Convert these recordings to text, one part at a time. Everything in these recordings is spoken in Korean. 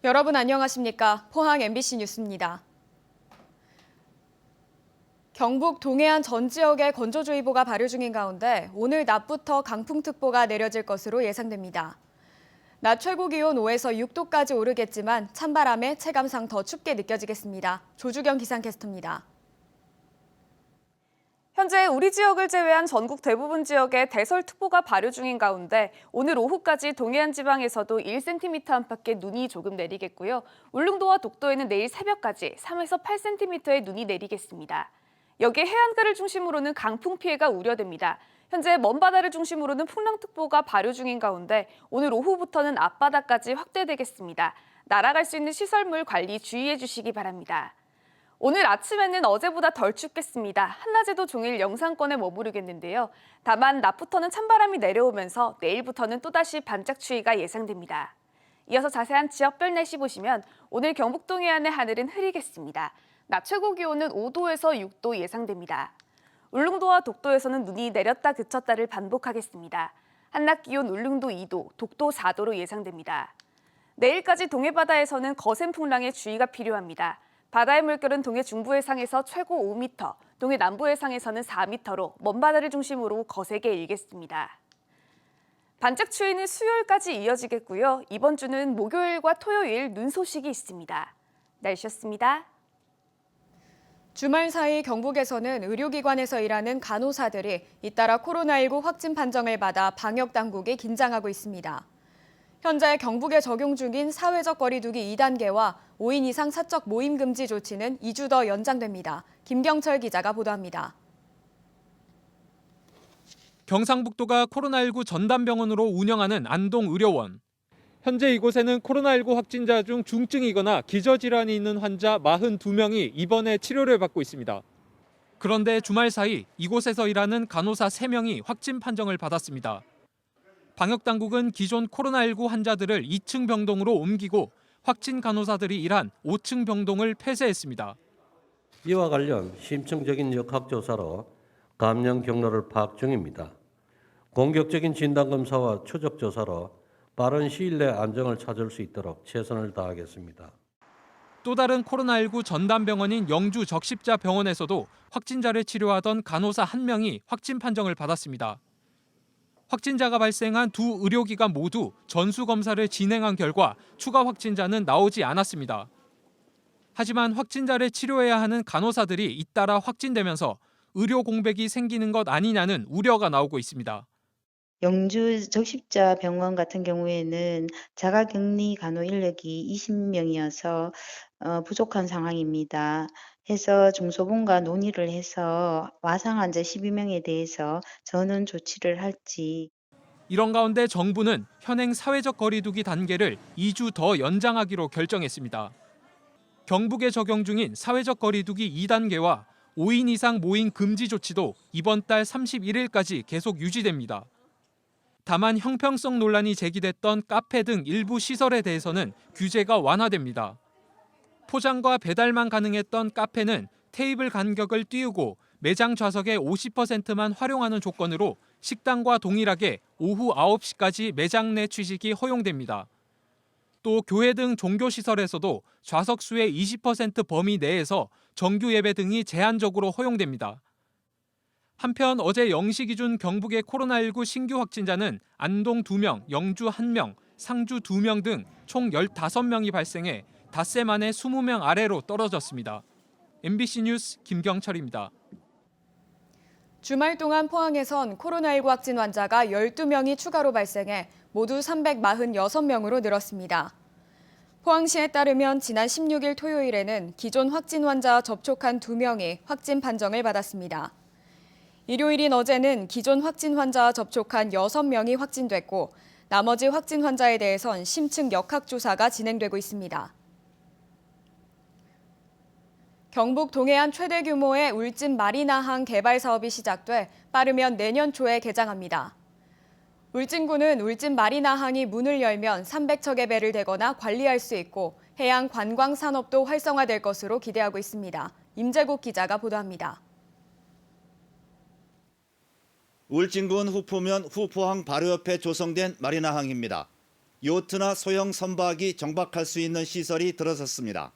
여러분 안녕하십니까? 포항 MBC 뉴스입니다. 경북 동해안 전 지역에 건조주의보가 발효 중인 가운데 오늘 낮부터 강풍특보가 내려질 것으로 예상됩니다. 낮 최고 기온 5에서 6도까지 오르겠지만 찬바람에 체감상 더 춥게 느껴지겠습니다. 조주경 기상캐스터입니다. 현재 우리 지역을 제외한 전국 대부분 지역에 대설특보가 발효 중인 가운데 오늘 오후까지 동해안 지방에서도 1cm 안팎의 눈이 조금 내리겠고요. 울릉도와 독도에는 내일 새벽까지 3에서 8cm의 눈이 내리겠습니다. 여기에 해안가를 중심으로는 강풍 피해가 우려됩니다. 현재 먼바다를 중심으로는 풍랑특보가 발효 중인 가운데 오늘 오후부터는 앞바다까지 확대되겠습니다. 날아갈 수 있는 시설물 관리 주의해 주시기 바랍니다. 오늘 아침에는 어제보다 덜 춥겠습니다. 한낮에도 종일 영상권에 머무르겠는데요. 다만 낮부터는 찬바람이 내려오면서 내일부터는 또다시 반짝 추위가 예상됩니다. 이어서 자세한 지역별 날씨 보시면 오늘 경북 동해안의 하늘은 흐리겠습니다. 낮 최고 기온은 5도에서 6도 예상됩니다. 울릉도와 독도에서는 눈이 내렸다 그쳤다를 반복하겠습니다. 한낮 기온 울릉도 2도, 독도 4도로 예상됩니다. 내일까지 동해바다에서는 거센 풍랑에 주의가 필요합니다. 바다의 물결은 동해 중부 해상에서 최고 5m, 동해 남부 해상에서는 4m로 먼바다를 중심으로 거세게 일겠습니다. 반짝 추위는 수요일까지 이어지겠고요. 이번 주는 목요일과 토요일 눈 소식이 있습니다. 날씨였습니다. 주말 사이 경북에서는 의료기관에서 일하는 간호사들이 잇따라 코로나19 확진 판정을 받아 방역당국이 긴장하고 있습니다. 현재 경북에 적용 중인 사회적 거리 두기 2단계와 5인 이상 사적 모임 금지 조치는 2주 더 연장됩니다. 김경철 기자가 보도합니다. 경상북도가 코로나19 전담병원으로 운영하는 안동의료원. 현재 이곳에는 코로나19 확진자 중 중증이거나 기저질환이 있는 환자 42명이 입원해 치료를 받고 있습니다. 그런데 주말 사이 이곳에서 일하는 간호사 3명이 확진 판정을 받았습니다. 방역당국은 기존 코로나19 환자들을 2층 병동으로 옮기고 확진 간호사들이 일한 5층 병동을 폐쇄했습니다. 이와 관련 심층적인 역학조사로 감염 경로를 파악 중입니다. 공격적인 진단검사와 추적조사로 빠른 시일 내 안정을 찾을 수 있도록 최선을 다하겠습니다. 또 다른 코로나19 전담병원인 영주 적십자병원에서도 확진자를 치료하던 간호사 1명이 확진 판정을 받았습니다. 확진자가 발생한 두 의료기관 모두 전수검사를 진행한 결과 추가 확진자는 나오지 않았습니다. 하지만 확진자를 치료해야 하는 간호사들이 잇따라 확진되면서 의료 공백이 생기는 것 아니냐는 우려가 나오고 있습니다. 영주 적십자병원 같은 경우에는 자가격리 간호 인력이 20명이어서 부족한 상황입니다. 해서 중소본과 논의를 해서 와상 환자 12명에 대해서 전원 조치를 할지. 이런 가운데 정부는 현행 사회적 거리 두기 단계를 2주 더 연장하기로 결정했습니다. 경북에 적용 중인 사회적 거리 두기 2단계와 5인 이상 모임 금지 조치도 이번 달 31일까지 계속 유지됩니다. 다만 형평성 논란이 제기됐던 카페 등 일부 시설에 대해서는 규제가 완화됩니다. 포장과 배달만 가능했던 카페는 테이블 간격을 띄우고 매장 좌석의 50%만 활용하는 조건으로 식당과 동일하게 오후 9시까지 매장 내 취식이 허용됩니다. 또 교회 등 종교시설에서도 좌석 수의 20% 범위 내에서 정규 예배 등이 제한적으로 허용됩니다. 한편 어제 0시 기준 경북의 코로나19 신규 확진자는 안동 2명, 영주 1명, 상주 2명 등 총 15명이 발생해 닷새 만에 20명 아래로 떨어졌습니다. MBC 뉴스 김경철입니다. 주말 동안 포항에선 코로나19 확진 환자가 12명이 추가로 발생해 모두 346명으로 늘었습니다. 포항시에 따르면 지난 16일 토요일에는 기존 확진 환자와 접촉한 2명이 확진 판정을 받았습니다. 일요일인 어제는 기존 확진 환자와 접촉한 6명이 확진됐고 나머지 확진 환자에 대해선 심층 역학조사가 진행되고 있습니다. 경북 동해안 최대 규모의 울진 마리나항 개발 사업이 시작돼 빠르면 내년 초에 개장합니다. 울진군은 울진 마리나항이 문을 열면 300척의 배를 대거나 관리할 수 있고 해양 관광 산업도 활성화될 것으로 기대하고 있습니다. 임재국 기자가 보도합니다. 울진군 후포면 후포항 바로 옆에 조성된 마리나항입니다. 요트나 소형 선박이 정박할 수 있는 시설이 들어섰습니다.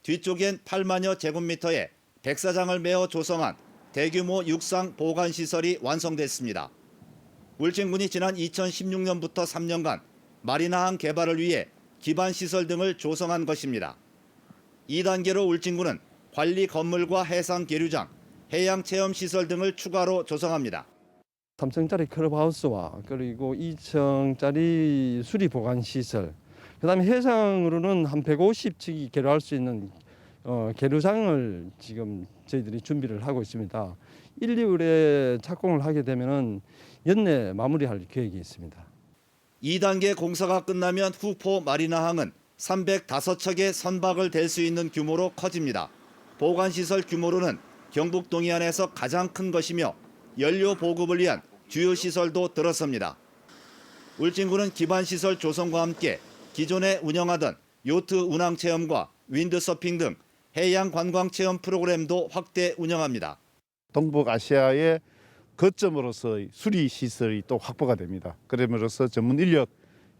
뒤쪽엔 8만여 제곱미터의 백사장을 메어 조성한 대규모 육상 보관 시설이 완성됐습니다. 울진군이 지난 2016년부터 3년간 마리나항 개발을 위해 기반 시설 등을 조성한 것입니다. 2단계로 울진군은 관리 건물과 해상 계류장, 해양 체험 시설 등을 추가로 조성합니다. 3층짜리 클럽하우스와 그리고 2층짜리 수리 보관 시설, 그다음에 해상으로는 한 150척이 계류할 수 있는 계류장을 지금 저희들이 준비를 하고 있습니다. 1, 2월에 착공을 하게 되면은 연내 마무리할 계획이 있습니다. 2단계 공사가 끝나면 후포 마리나항은 305척의 선박을 댈 수 있는 규모로 커집니다. 보관시설 규모로는 경북 동해안에서 가장 큰 것이며 연료 보급을 위한 주요 시설도 들어섭니다. 울진군은 기반시설 조성과 함께 기존에 운영하던 요트 운항 체험과 윈드서핑 등 해양 관광 체험 프로그램도 확대 운영합니다. 동북아시아의 거점으로서 수리 시설이 또 확보가 됩니다. 그럼으로써 전문 인력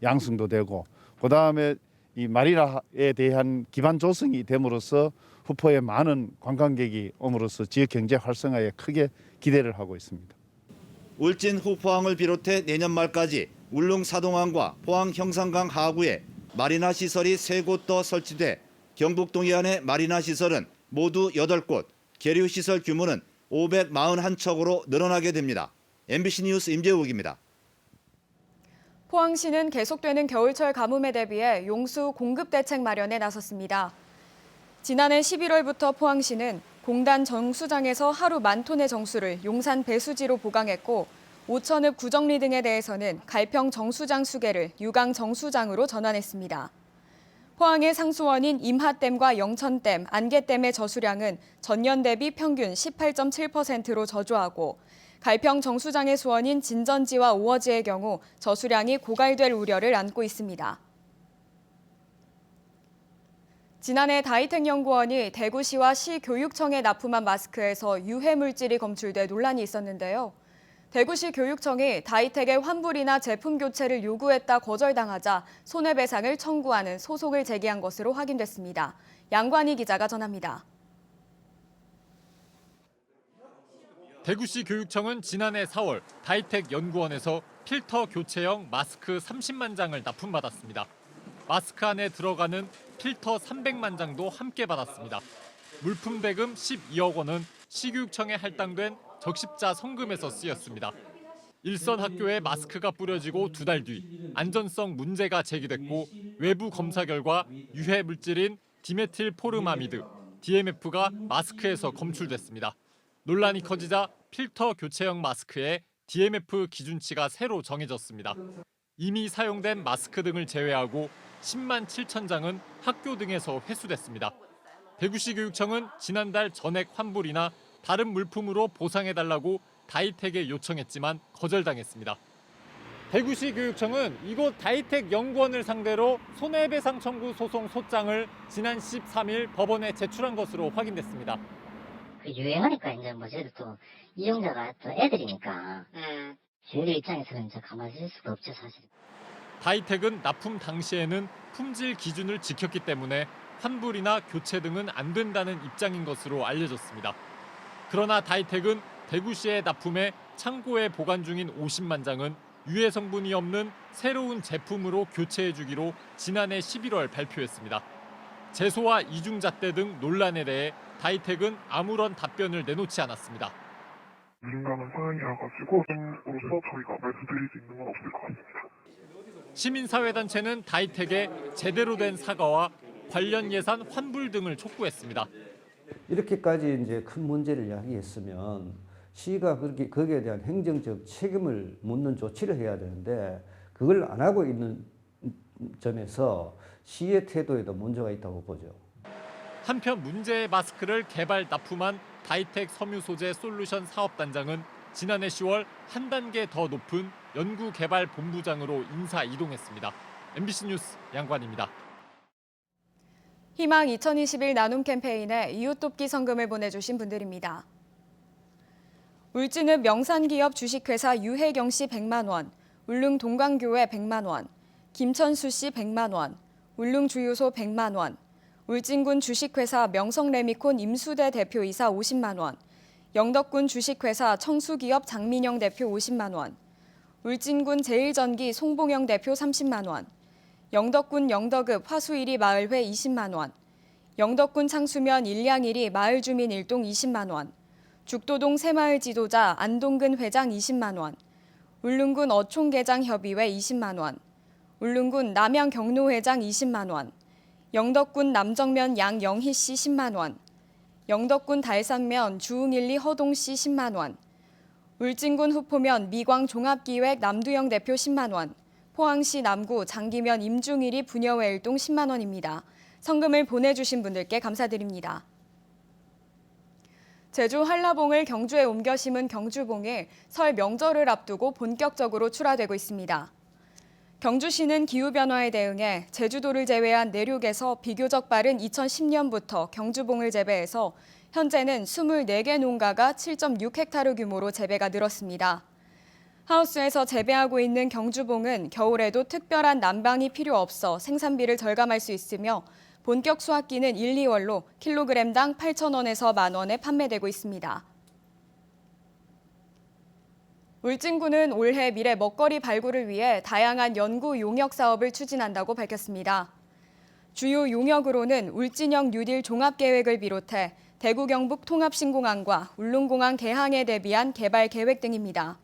양성도 되고, 그다음에 이 마리나에 대한 기반 조성이 됨으로써 후포에 많은 관광객이 옴으로써 지역 경제 활성화에 크게 기대를 하고 있습니다. 울진 후포항을 비롯해 내년 말까지 울릉 사동항과 포항 형산강 하구에 마리나 시설이 3곳 더 설치돼 경북 동해안의 마리나 시설은 모두 8곳, 계류 시설 규모는 541척으로 늘어나게 됩니다. MBC 뉴스 임재욱입니다. 포항시는 계속되는 겨울철 가뭄에 대비해 용수 공급 대책 마련에 나섰습니다. 지난해 11월부터 포항시는 공단 정수장에서 하루 10,000톤의 정수를 용산 배수지로 보강했고, 오천읍 구정리 등에 대해서는 갈평 정수장 수계를 유강 정수장으로 전환했습니다. 포항의 상수원인 임하댐과 영천댐, 안개댐의 저수량은 전년 대비 평균 18.7%로 저조하고, 갈평 정수장의 수원인 진전지와 오어지의 경우 저수량이 고갈될 우려를 안고 있습니다. 지난해 다이텍연구원이 대구시와 시교육청에 납품한 마스크에서 유해 물질이 검출돼 논란이 있었는데요. 대구시 교육청이 다이텍의 환불이나 제품 교체를 요구했다 거절당하자 손해배상을 청구하는 소송을 제기한 것으로 확인됐습니다. 양관희 기자가 전합니다. 대구시 교육청은 지난해 4월 다이텍 연구원에서 필터 교체형 마스크 30만 장을 납품받았습니다. 마스크 안에 들어가는 필터 300만 장도 함께 받았습니다. 물품 대금 12억 원은 시교육청에 할당된 적십자 성금에서 쓰였습니다. 일선 학교에 마스크가 뿌려지고 2달 뒤 안전성 문제가 제기됐고, 외부 검사 결과 유해 물질인 디메틸 포르마미드, DMF가 마스크에서 검출됐습니다. 논란이 커지자 필터 교체형 마스크에 DMF 기준치가 새로 정해졌습니다. 이미 사용된 마스크 등을 제외하고 10만 7천 장은 학교 등에서 회수됐습니다. 대구시 교육청은 지난달 전액 환불이나 다른 물품으로 보상해달라고 다이텍에 요청했지만 거절당했습니다. 대구시 교육청은 이곳 다이텍 연구원을 상대로 손해배상 청구 소송 소장을 지난 13일 법원에 제출한 것으로 확인됐습니다. 유행하니까 이제 뭐 저희도 또 이용자가 또 애들이니까 저희들 입장에서는 이제 가만히 있을 수가 없죠, 사실. 다이텍은 납품 당시에는 품질 기준을 지켰기 때문에 환불이나 교체 등은 안 된다는 입장인 것으로 알려졌습니다. 그러나 다이텍은 대구시의 납품에 창고에 보관 중인 50만 장은 유해 성분이 없는 새로운 제품으로 교체해주기로 지난해 11월 발표했습니다. 제소와 이중잣대 등 논란에 대해 다이텍은 아무런 답변을 내놓지 않았습니다. 민감한 사안이라가지고 으로서 저희가 말씀드릴 수 있는 건 없을 것 같습니다. 시민사회단체는 다이텍에 제대로 된 사과와 관련 예산 환불 등을 촉구했습니다. 이렇게까지 이제 큰 문제를 야기했으면 시가 거기에 대한 행정적 책임을 묻는 조치를 해야 되는데 그걸 안 하고 있는 점에서 시의 태도에도 문제가 있다고 보죠. 한편 문제의 마스크를 개발 납품한 다이텍 섬유 소재 솔루션 사업단장은 지난해 10월 한 단계 더 높은 연구개발본부장으로 인사 이동했습니다. MBC 뉴스 양관입니다. 희망 2021 나눔 캠페인에 이웃돕기 성금을 보내주신 분들입니다. 울진읍 명산기업 주식회사 유혜경 씨 100만 원, 울릉 동광교회 100만 원, 김천수 씨 100만 원, 울릉주유소 100만 원, 울진군 주식회사 명성레미콘 임수대 대표이사 50만 원, 영덕군 주식회사 청수기업 장민영 대표 50만 원, 울진군 제일전기 송봉영 대표 30만 원, 영덕군 영덕읍 화수1리 마을회 20만 원, 영덕군 창수면 일량일이 마을주민 일동 20만 원, 죽도동 새마을 지도자 안동근 회장 20만 원, 울릉군 어촌계장협의회 20만 원, 울릉군 남양 경로회장 20만 원, 영덕군 남정면 양영희 씨 10만 원, 영덕군 달산면 주웅일리 허동 씨 10만 원, 울진군 후포면 미광 종합기획 남두영 대표 10만 원, 포항시 남구 장기면 임중일이 부녀회 일동 10만 원입니다. 성금을 보내주신 분들께 감사드립니다. 제주 한라봉을 경주에 옮겨 심은 경주봉이 설 명절을 앞두고 본격적으로 출하되고 있습니다. 경주시는 기후변화에 대응해 제주도를 제외한 내륙에서 비교적 빠른 2010년부터 경주봉을 재배해서 현재는 24개 농가가 7.6헥타르 규모로 재배가 늘었습니다. 하우스에서 재배하고 있는 경주봉은 겨울에도 특별한 난방이 필요 없어 생산비를 절감할 수 있으며 본격 수확기는 1, 2월로 킬로그램당 8,000원에서 만원에 판매되고 있습니다. 울진군은 올해 미래 먹거리 발굴을 위해 다양한 연구 용역 사업을 추진한다고 밝혔습니다. 주요 용역으로는 울진형 뉴딜 종합계획을 비롯해 대구 경북 통합신공항과 울릉공항 개항에 대비한 개발 계획 등입니다.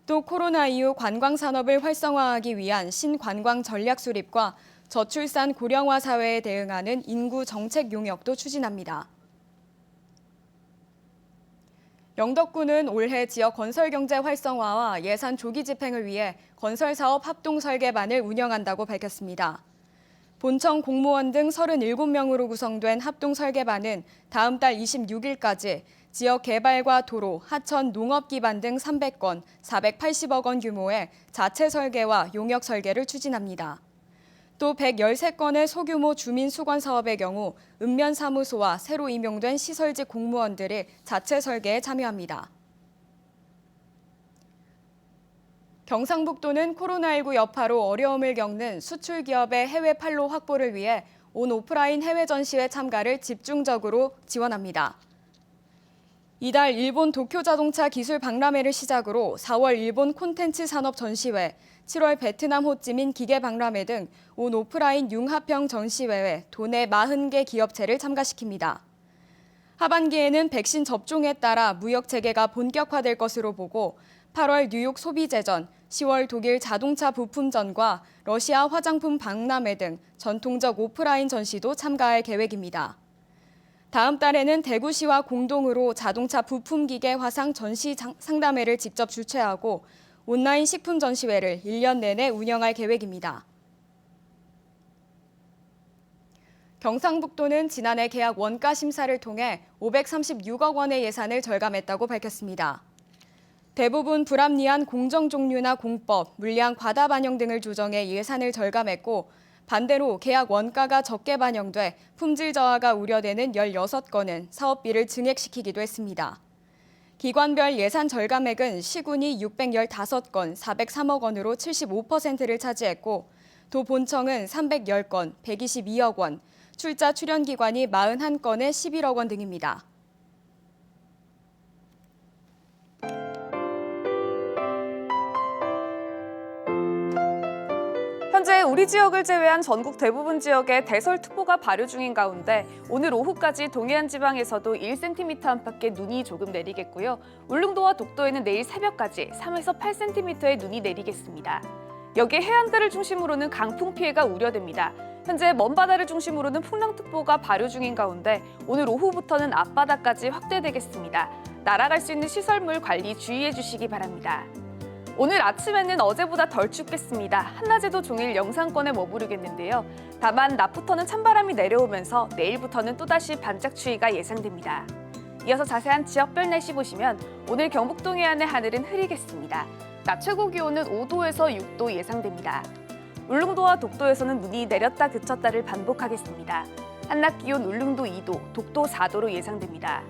또 코로나 이후 관광산업을 활성화하기 위한 신관광 전략 수립과 저출산 고령화 사회에 대응하는 인구 정책 용역도 추진합니다. 영덕군은 올해 지역 건설경제 활성화와 예산 조기 집행을 위해 건설사업 합동설계반을 운영한다고 밝혔습니다. 본청 공무원 등 37명으로 구성된 합동설계반은 다음 달 26일까지 지역 개발과 도로, 하천, 농업 기반 등 300건, 480억 원 규모의 자체 설계와 용역 설계를 추진합니다. 또 113건의 소규모 주민 수건 사업의 경우 읍면사무소와 새로 임용된 시설직 공무원들이 자체 설계에 참여합니다. 경상북도는 코로나19 여파로 어려움을 겪는 수출 기업의 해외 판로 확보를 위해 온 오프라인 해외 전시회 참가를 집중적으로 지원합니다. 이달 일본 도쿄 자동차 기술 박람회를 시작으로 4월 일본 콘텐츠 산업 전시회, 7월 베트남 호찌민 기계 박람회 등 온 오프라인 융합형 전시회에 도내 40개 기업체를 참가시킵니다. 하반기에는 백신 접종에 따라 무역 재개가 본격화될 것으로 보고 8월 뉴욕 소비재전, 10월 독일 자동차 부품전과 러시아 화장품 박람회 등 전통적 오프라인 전시도 참가할 계획입니다. 다음 달에는 대구시와 공동으로 자동차 부품기계 화상 전시 상담회를 직접 주최하고 온라인 식품 전시회를 1년 내내 운영할 계획입니다. 경상북도는 지난해 계약 원가 심사를 통해 536억 원의 예산을 절감했다고 밝혔습니다. 대부분 불합리한 공정 종류나 공법, 물량 과다 반영 등을 조정해 예산을 절감했고 반대로 계약 원가가 적게 반영돼 품질 저하가 우려되는 16건은 사업비를 증액시키기도 했습니다. 기관별 예산 절감액은 시군이 615건, 403억 원으로 75%를 차지했고 도본청은 310건, 122억 원, 출자 출연기관이 41건에 11억 원 등입니다. 현재 우리 지역을 제외한 전국 대부분 지역에 대설특보가 발효 중인 가운데 오늘 오후까지 동해안 지방에서도 1cm 안팎의 눈이 조금 내리겠고요. 울릉도와 독도에는 내일 새벽까지 3에서 8cm의 눈이 내리겠습니다. 여기에 해안가를 중심으로는 강풍 피해가 우려됩니다. 현재 먼바다를 중심으로는 풍랑특보가 발효 중인 가운데 오늘 오후부터는 앞바다까지 확대되겠습니다. 날아갈 수 있는 시설물 관리 주의해 주시기 바랍니다. 오늘 아침에는 어제보다 덜 춥겠습니다. 한낮에도 종일 영상권에 머무르겠는데요. 다만 낮부터는 찬바람이 내려오면서 내일부터는 또다시 반짝 추위가 예상됩니다. 이어서 자세한 지역별 날씨 보시면 오늘 경북 동해안의 하늘은 흐리겠습니다. 낮 최고 기온은 5도에서 6도 예상됩니다. 울릉도와 독도에서는 눈이 내렸다 그쳤다를 반복하겠습니다. 한낮 기온 울릉도 2도, 독도 4도로 예상됩니다.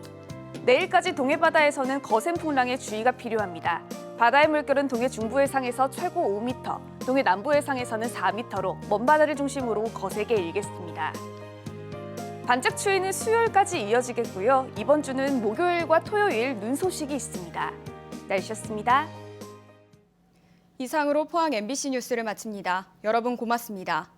내일까지 동해바다에서는 거센 풍랑에 주의가 필요합니다. 바다의 물결은 동해 중부 해상에서 최고 5m, 동해 남부 해상에서는 4m로 먼바다를 중심으로 거세게 일겠습니다. 반짝 추위는 수요일까지 이어지겠고요. 이번 주는 목요일과 토요일 눈 소식이 있습니다. 날씨였습니다. 이상으로 포항 MBC 뉴스를 마칩니다. 여러분 고맙습니다.